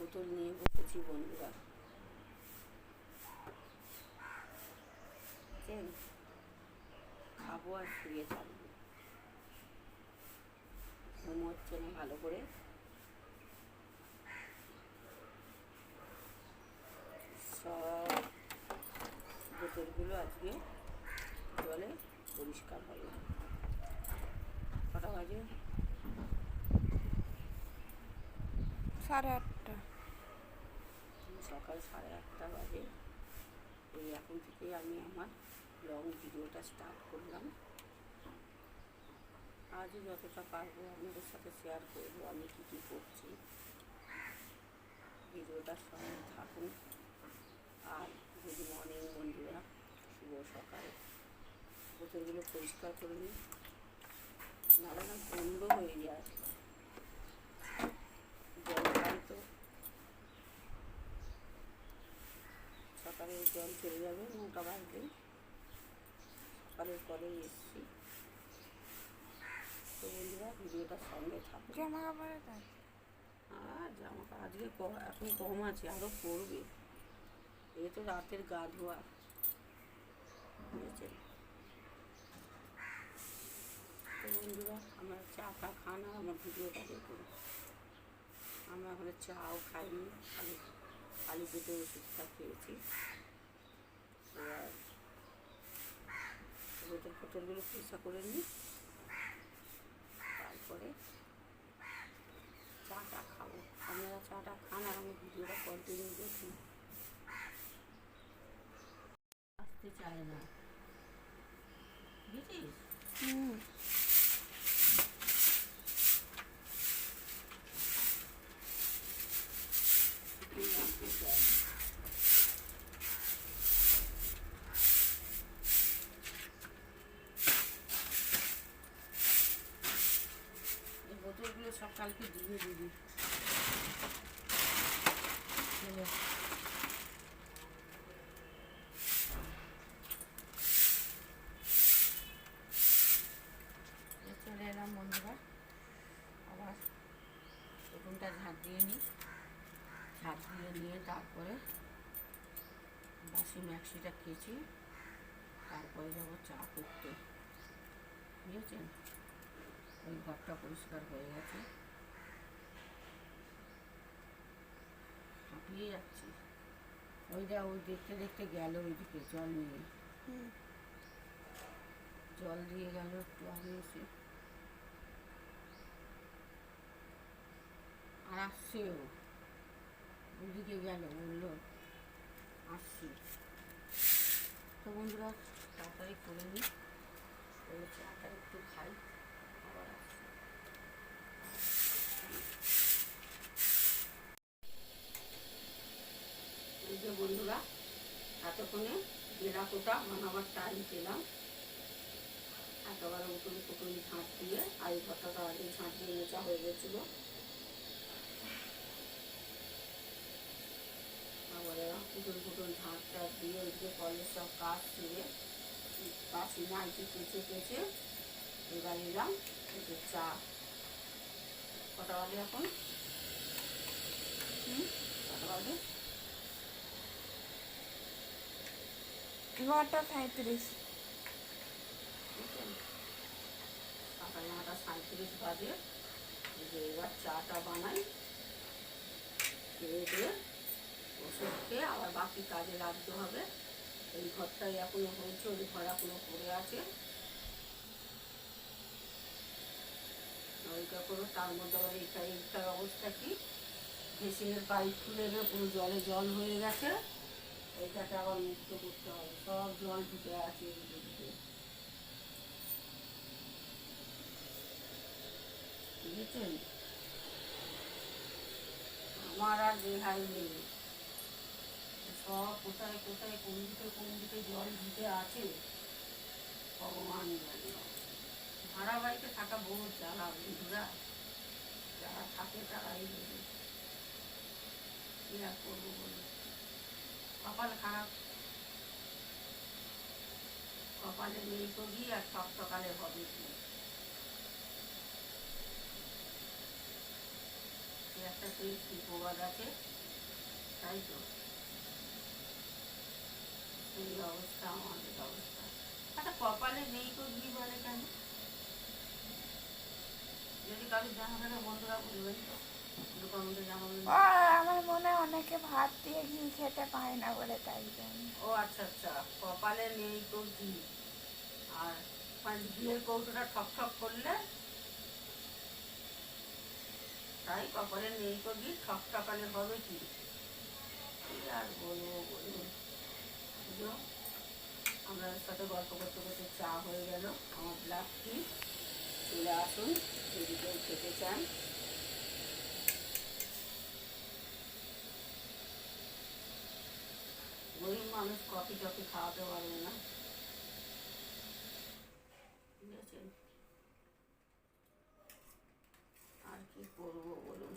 বোতল নিয়ে বসেছি বন্ধুরা, খাবো আর শুয়ে থাকবো। ঘুম হচ্ছে না ভালো করে। সব বোতলগুলো আজকে জলে পরিষ্কার হবে। কটা বাজে? 8:30। সকাল 8:30 বাজে। এই এখন থেকেই আমি আমার লং ভিডিওটা স্টার্ট করলাম। আজও যতটা পারবো আপনাদের সাথে শেয়ার করবো আমি কী কী করছি। ভিডিওটার সঙ্গে থাকুন। আর গুড মর্নিং বন্ধুরা, শুভ সকাল। বোতলগুলো পরিষ্কার করে নিই, নাহলে না গন্ধ হয়ে যায়। জল খাই তো সকালে জল চলে যাবে 9টা বাজলে। সকালের পরেই এসছি তো বন্ধুরা, ভিডিওটার সঙ্গে থাকুন। জামা কাপড়ে তাই আর জামা আজকে এখন কম আছে, আরও পড়বে। এই তো রাতের গা ধোয়া, বুঝেছেন তো বন্ধুরা। আমরা চাটা খান আর আমার ভিডিওটা দেখুন। আমরা এখানে চাও খাইনি, খালি পেটে ওষুধটা খেয়েছি। এবার বোতলগুলো পরিষ্কার করে নিই, তারপরে চাটা খাবো। আপনারা চাটা খান আর আমি ভিডিওটা কন্টিনিউ দেখি। আসতে চায় না, বুঝেছিস? আসতে চায় না। এই বোতলগুলো সব কালকে দিয়ে দিবি। চলে এলাম বন্ধুরা, আবার উঠোনটা ঝাঁট দিয়ে নিই। ঝাঁট দিয়ে নিয়ে তারপরে বাসি ম্যাক্সিটা খেয়েছি, তারপরে যাবো চা করতে, বুঝেছেন? ওই ঘরটা পরিষ্কার হয়ে গেছে, হাঁপিয়ে যাচ্ছি। ওই দেখতে দেখতে গেল ওইদিকে জল নিয়ে, জল দিয়ে গেল একটু আগে এসে, আর আসছেও। ওইদিকে গেল, বললো আসছি। তো বন্ধুরা তাড়াতাড়ি করে নিই, ওই চাটা একটু খাই, আবার আসছি। এই যে বন্ধুরা, এতক্ষণে বেড়াকোটা বানাবার টাইম পেলাম। একেবারে উঠুন ঝাঁট দিয়ে, আর এই ঘরটাটা আগে ঝাঁট দিয়ে মোচা হয়ে গেছিলো। আবার উঠুন ঝাঁটটা দিয়ে ওইদিকে কলের সব কাজ ছেড়ে কাশি নাইটি কেচে এবার এলাম একটু চা। কটা বাজে এখন? কটা বাজে? 9:37। সকাল 9:37 বাজে। যে এবার চাটা বানাই, খেয়ে দিয়ে ওষুধ খেয়ে আবার বাকি কাজে লাগতে হবে। এই ঘরটাই এখনো হয়েছে, ওই ঘর এখনো পড়ে আছে। ওইটা করো, তার মধ্যে আবার এইটার অবস্থা কি, মেশিনের পাইপ খুলে গিয়ে পুরো জলে জল হয়ে গেছে। এইটাকে আবার মুক্ত করতে হবে, সব জল ঢুকে আছে এইদিকে, বুঝেছেন? আমার আর রেহাই নেই। সব কোথায় কোথায় কোন দিকে জল ঢুকে আছে ভগবান জানে। ভাড়া বাড়িতে থাকা বহুত জ্বালা বন্ধুরা, যারা থাকে তারাই বোঝে। কি আর করবো বলে, কপাল খারাপ, কপালে নেই তো কি আর সব সকালে হবে কি। একটা সেই শিল্প গাছ আছে, তাই তো, এই অবস্থা আমাদের অবস্থা। আচ্ছা, কপালে নেই তো ঘি বলে কেন? যদি কারোর জানা থাকে বন্ধুরা বলবেন তো, দোকান মধ্যে জানাবেন। আমার মনে হয় অনেকে ভাত দিয়ে ঘি খেতে পায় না বলে, তাই জন্য। ও আচ্ছা আচ্ছা, কপালে নেই তো ঘি, আর মানে ঘিয়ের কৌটোটা ঠক ঠক করলে, তাই কপালে নেই তো ঘি ঠক ঠকালে হবে কি? কি আর বলবো বলুন, বুঝলো? আমরা সাথে গল্প করতে করতে চা হয়ে গেল। আমার ব্ল্যাক টি, চলে আসুন যদি কেউ খেতে চান। গরিব মানুষ কফি টফি খাওয়াতে পারবে না, ঠিক আছে? আর কি করবো বলুন।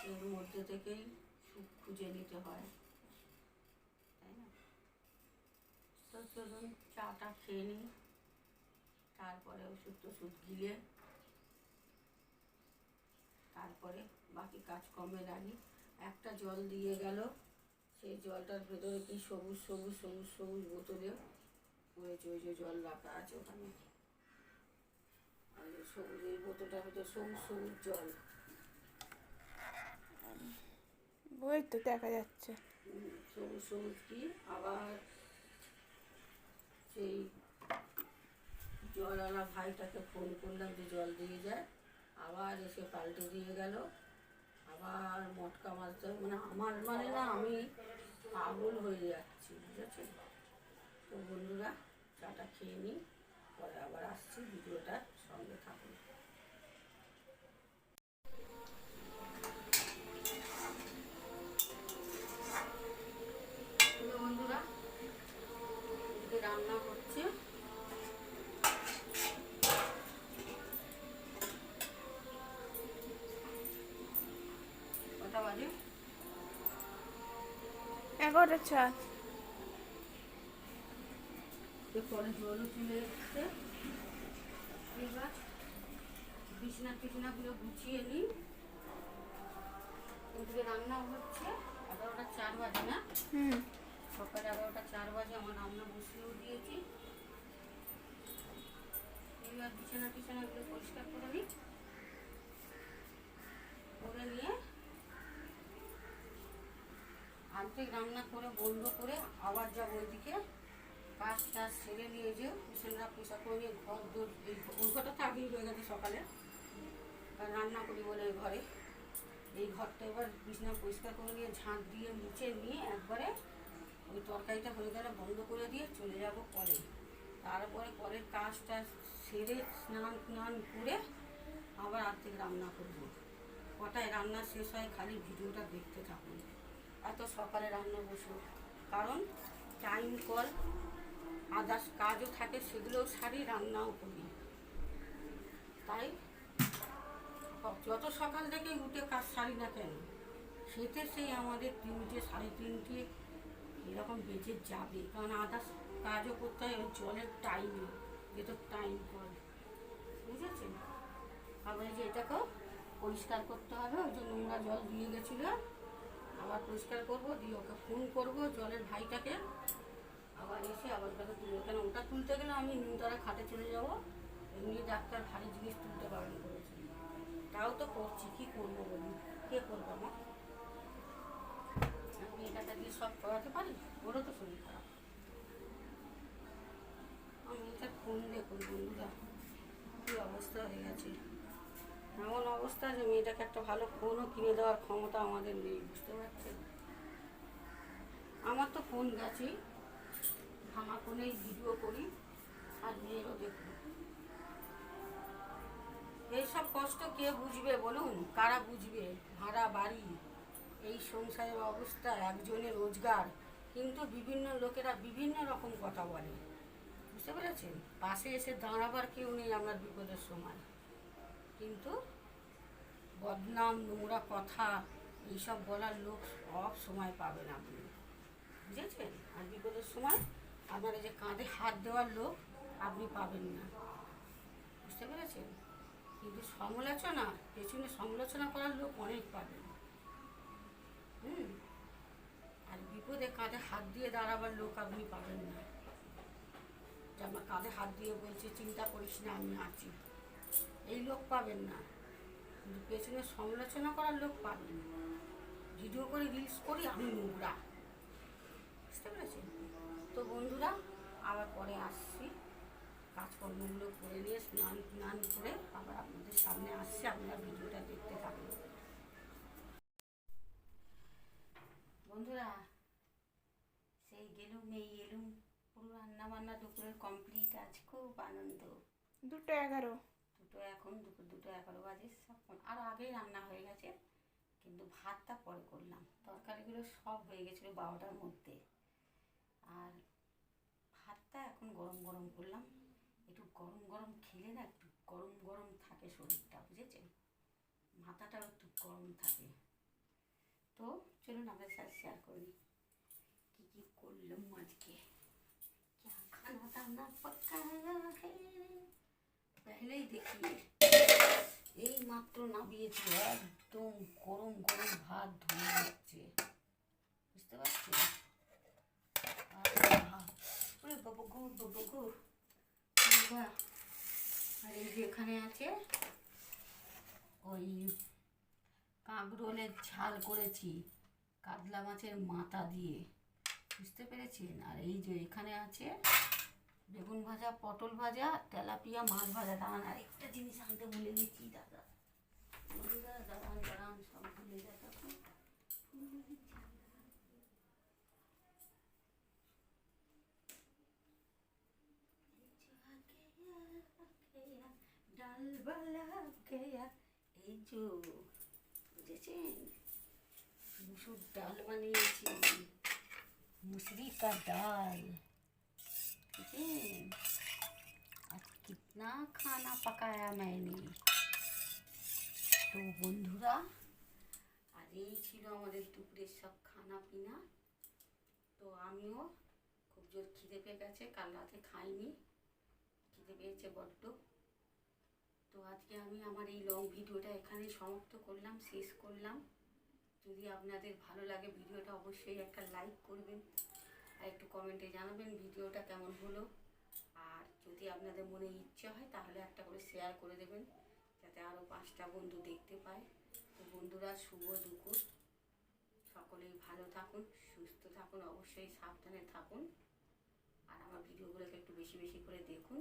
এর মধ্যে থেকেই সুখ খুঁজে নিতে হয়, তাই না? তো চলুন চাটা খেয়ে নিই, তারপরে ওষুধ টষুধ গিলে তারপরে বাকি কাজকর্মে লাগি। একটা জল দিয়ে গেল, সেই জলটার ভেতরে কি সবুজ সবুজ সবুজ সবুজ বোতলে পড়েছে, ওই যে জল রাখা আছে ওখানে, আর সবুজ এই বোতলটার ভেতরে সবুজ সবুজ জল। ওই তো দেখা যাচ্ছে। সবুজ সবুজ কি আবার সেই জলওয়ালা ভাইটাকে ফোন করলাম যে জল দিয়ে যায়, আবার এসে পাল্টে দিয়ে গেল। আবার মটকা মারতে মানে আমার মানে না, আমি পাগল হয়ে যাচ্ছি, বুঝেছেন? তো বন্ধুরা, চাটা খেয়ে নিই, পরে আবার আসছি, ভিডিওটার সঙ্গে থাকুন। বন্ধুরা, এদিকে রান্না হচ্ছে, কটা বাজে? 11:04। পরে জলও চলে এসছে। এবার বিছনা টিছনাগুলো গুছিয়ে নিই। ওদিকে রান্না হচ্ছে, 11:04 বাজে না? সকাল 11:04 বাজে, আমার রান্না বসিয়েও দিয়েছি। এবার বিছানা টিছানাগুলো পরিষ্কার করে নিই, করে নিয়ে আর্ধেক রান্না করে বন্ধ করে আবার যাবো ওইদিকে, কাজ টাজ সেরে নিয়ে যে বিছানা পোশাক করে নিয়ে ঘর দৌড়, এই ওই ঘরটা তো আগেই হয়ে গেছে সকালে, কারণ রান্না করি বলে এই ঘরে। এই ঘরটা এবার বিছানা পরিষ্কার করে নিয়ে ঝাঁট দিয়ে মুছে নিয়ে একবারে ওই তরকারিটা হয়ে গেলে বন্ধ করে দিয়ে চলে যাব কলে। তারপরে কলের কাজটা সেরে স্নান টান করে আবার আর্ধেক রান্না করবো। কটায় রান্না শেষ হয় খালি ভিডিওটা দেখতে থাকুন। এত সকালে রান্না বসবো, কারণ টাইম কল আদার্স কাজও থাকে, সেগুলোও সারি, রান্নাও করি। তাই যত সকাল থেকে উঠে কাজ সারি না কেন, সেতে সেই আমাদের 3টে 3:30 এরকম বেজে যাবে, কারণ আদার্স কাজও করতে হয় ওই জলের টাইমে, যেটা টাইম কল, বুঝেছেন? আবার যে এটাকেও পরিষ্কার করতে হবে, ওই যে নোংরা জল দিয়ে গেছিলো, আবার পরিষ্কার করবো, দিয়ে ওকে ফোন করবো জলের ভাইটাকে, আবার এসে আবার ওটাকে তুলবো, কেন ওটা তুলতে গেলে আমি নিমতারা খাটে চলে যাবো, এমনি ডাক্তার ভারী জিনিস তুলতে বারণ করেছে, তাও তো করছি, কী করবো বলুন, কে করবো? আমি এটাকে দিয়ে সব করাতে পারি? ওরও তো শরীর খারাপ। আমি এটা ফোন দেখুন বন্ধুরা, কী অবস্থা হয়ে গেছে, এমন অবস্থা যে মেয়েটাকে একটা ভালো ফোনও কিনে দেওয়ার ক্ষমতা আমাদের নেই, বুঝতে পারছেন? আমার তো ফোন গেছেই, ভাঙা ফোনেই ভিডিও করি, আর মেয়েরও দেখুন। এইসব কষ্ট কে বুঝবে বলুন, কারা বুঝবে? ভাড়া বাড়ি, এই সংসারের অবস্থা, একজনের রোজগার, কিন্তু বিভিন্ন লোকেরা বিভিন্ন রকম কথা বলে, বুঝতে পেরেছেন? পাশে এসে দাঁড়াবার কেউ নেই আমার বিপদের সময়, কিন্তু বদনাম নোংরা কথা এইসব বলার লোক সব সময় পাবেন আপনি, বুঝেছেন? আর বিপদের সময় আপনার এই যে কাঁধে হাত দেওয়ার লোক আপনি পাবেন না, বুঝতে পেরেছেন? কিন্তু সমালোচনা, পেছনে সমালোচনা করার লোক অনেক পাবেন। আর বিপদে কাঁধে হাত দিয়ে দাঁড়াবার লোক আপনি পাবেন না, যে আমার কাঁধে হাত দিয়ে বলছে চিন্তা করিস না আমি আছি, এই লোক পাবেন না। কিন্তু পেছনে সমালোচনা করার লোক পাবেন। ভিডিও করে রিলস করি আমি নোংরা, বুঝতে পেরেছেন? তো বন্ধুরা, আবার পরে আসছি, কাজকর্মগুলো করে নিয়ে স্নান করে আবার আপনাদের সামনে আসছি, আপনারা ভিডিওটা দেখতে থাকুন। বন্ধুরা, সেই গেলুম এই এলুম, পুরো রান্না বান্না দুপুরের কমপ্লিট, আজ খুব আনন্দ। 2:11। এখন দুপুর 2:11 বাজে, সব আরও আগেই রান্না হয়ে গেছে, কিন্তু ভাতটা পরে করলাম। তরকারিগুলো সব হয়ে গেছিলো 12টার মধ্যে, আর ভাতটা এখন গরম গরম করলাম। একটু গরম গরম খেলে না, একটু গরম গরম থাকে শরীরটা, বুঝেছেন? মাথাটাও একটু গরম থাকে। তো চলুন আপনাদের সাথে শেয়ার করি কী কী করলাম আজকে। क्या खाना दाना पकाया है, पहलेই দেখি এই মাত্র নামিয়েছি, একদম গরম গরম ভাত ধুয়ে যাচ্ছে, বুঝতে পারছি। আর এই যে এখানে আছে ওই কাঁকরোলের ঝাল করেছি কাতলা মাছের মাথা দিয়ে, বুঝতে পেরেছেন? আর এই যে এখানে আছে বেগুন ভাজা, পটল ভাজা, তেলাপিয়া মাছ ভাজা। দাঁড়ান, আর একটা জিনিস আনতে ভুলে গেছি দাদা, দাঁড়ান সব ভুলে যায় তখন। ডাল বালা গয়া, এই যে বুঝেছেন, মুসুর ডাল বানিয়েছি, মুসরি का दाल, ठीक है। आज कितना खाना पकाया मैंने। তো বন্ধুরা, আর এই ছিল আমাদের দুপুরের সব খানা পিনা। তো আমিও খুব জোর খিদে পেয়ে গেছে, কাল রাতে খাইনি, খিদে পেয়েছে বড্ড। তো আজকে আমি আমার এই লং ভিডিওটা এখানেই সমাপ্ত করলাম, শেষ করলাম। যদি আপনাদের ভালো লাগে ভিডিওটা অবশ্যই একটা লাইক করবেন, আর একটু কমেন্টে জানাবেন ভিডিওটা কেমন হলো। আর যদি আপনাদের মনে ইচ্ছে হয় তাহলে একটা করে শেয়ার করে দেবেন, যাতে আরও 5টা বন্ধু দেখতে পায়। তো বন্ধুরা, শুভ দুপুর, সকলেই ভালো থাকুন, সুস্থ থাকুন, অবশ্যই সাবধানে থাকুন, আর আমার ভিডিওগুলোকে একটু বেশি বেশি করে দেখুন।